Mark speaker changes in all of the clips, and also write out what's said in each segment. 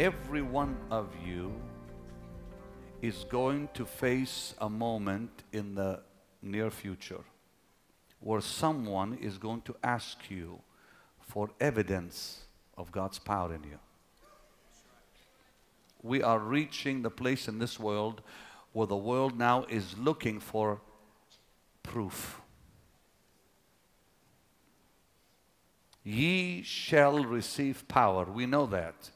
Speaker 1: every one of you is going to face a moment in the near future where someone is going to ask you for evidence of God's power in you. We are reaching the place in this world where the world now is looking for proof. Ye shall receive power. We know that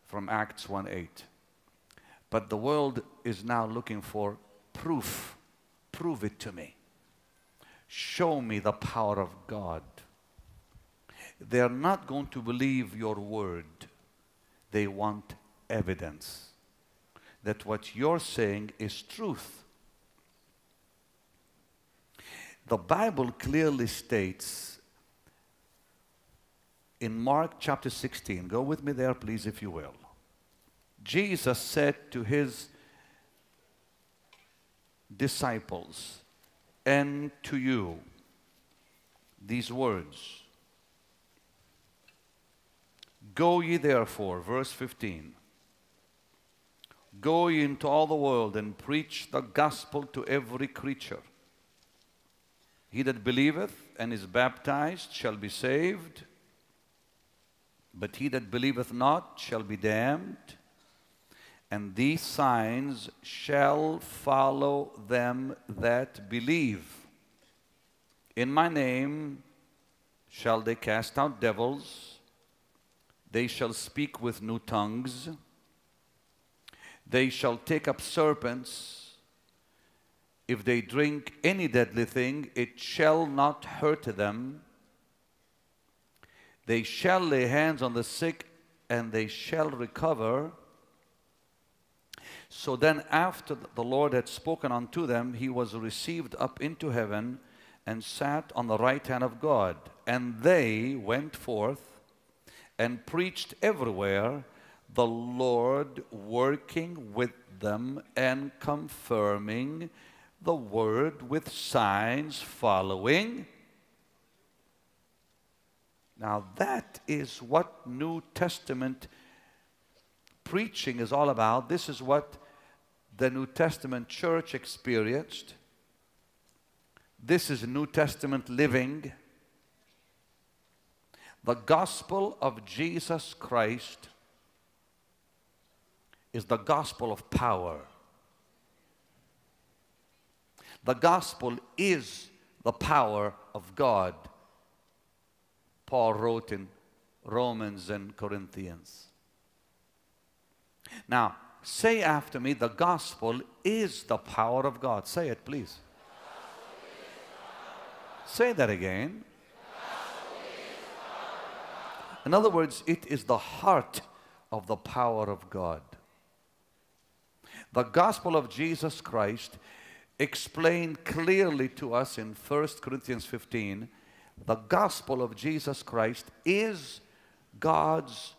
Speaker 1: from Acts 1:8. But the world is now looking for proof. Prove it to me. Show me the power of God. They're not going to believe your word. They want evidence that what you're saying is truth. The Bible clearly states in Mark chapter 16, go with me there please if you will. Jesus said to his disciples and to you these words. Go ye therefore, verse 15. Go ye into all the world and preach the gospel to every creature. He that believeth and is baptized shall be saved, but he that believeth not shall be damned. And these signs shall follow them that believe. In my name shall they cast out devils. They shall speak with new tongues. They shall take up serpents. If they drink any deadly thing, it shall not hurt them. They shall lay hands on the sick, and they shall recover. So then after the Lord had spoken unto them, he was received up into heaven and sat on the right hand of God. And they went forth and preached everywhere, the Lord working with them and confirming the word with signs following. Now that is what New Testament preaching is all about. This is what the New Testament church experienced. This is New Testament living. The gospel of Jesus Christ is the gospel of power. The gospel is the power of God. Paul wrote in Romans and Corinthians. Now, say after me, the gospel is the power of God. Say it, please. Say that again. In other words, it is the heart of the power of God. The gospel of Jesus Christ explained clearly to us in 1 Corinthians 15. The gospel of Jesus Christ is God's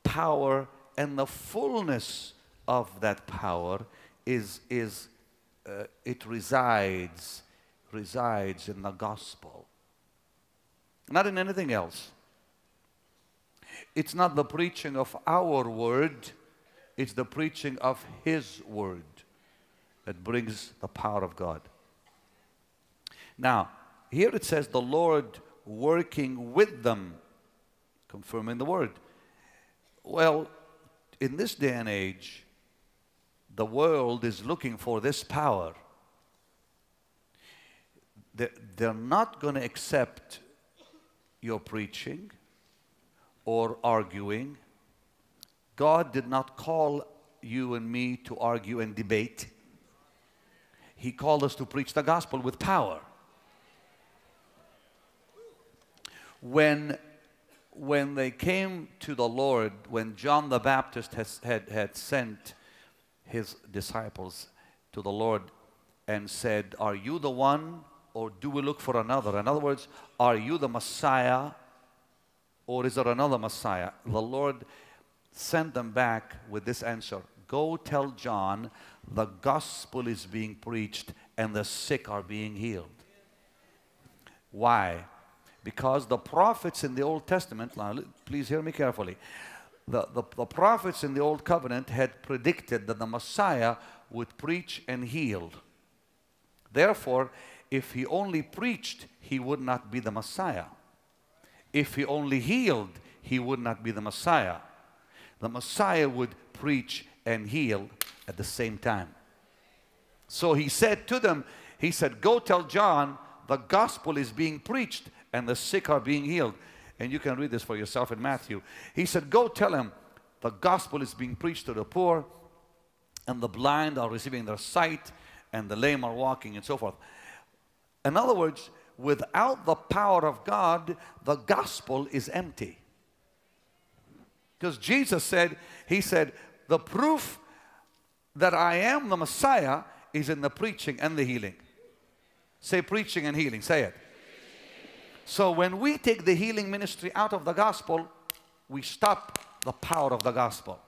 Speaker 1: power, and the fullness of that power it resides in the gospel, not in anything else. It's not the preaching of our word, it's the preaching of His word that brings the power of God. Now, here it says the Lord working with them, confirming the word. Well, in this day and age, the world is looking for this power. They're not going to accept your preaching or arguing. God did not call you and me to argue and debate. He called us to preach the gospel with power. When they came to the Lord, when John the Baptist had sent his disciples to the Lord and said, are you the one, or do we look for another? In other words, are you the Messiah, or is there another Messiah? The Lord sent them back with this answer. Go tell John the gospel is being preached and the sick are being healed. Why? Because the prophets in the Old Testament, now please hear me carefully, The prophets in the Old Covenant had predicted that the Messiah would preach and heal. Therefore, if he only preached, he would not be the Messiah. If he only healed, he would not be the Messiah. The Messiah would preach and heal at the same time. So he said to them, he said, go tell John the gospel is being preached and the sick are being healed. And you can read this for yourself in Matthew. He said, go tell him the gospel is being preached to the poor, and the blind are receiving their sight, and the lame are walking, and so forth. In other words, without the power of God, the gospel is empty. Because Jesus said, he said, the proof that I am the Messiah is in the preaching and the healing. Say preaching and healing, say it. So when we take the healing ministry out of the gospel, we stop the power of the gospel.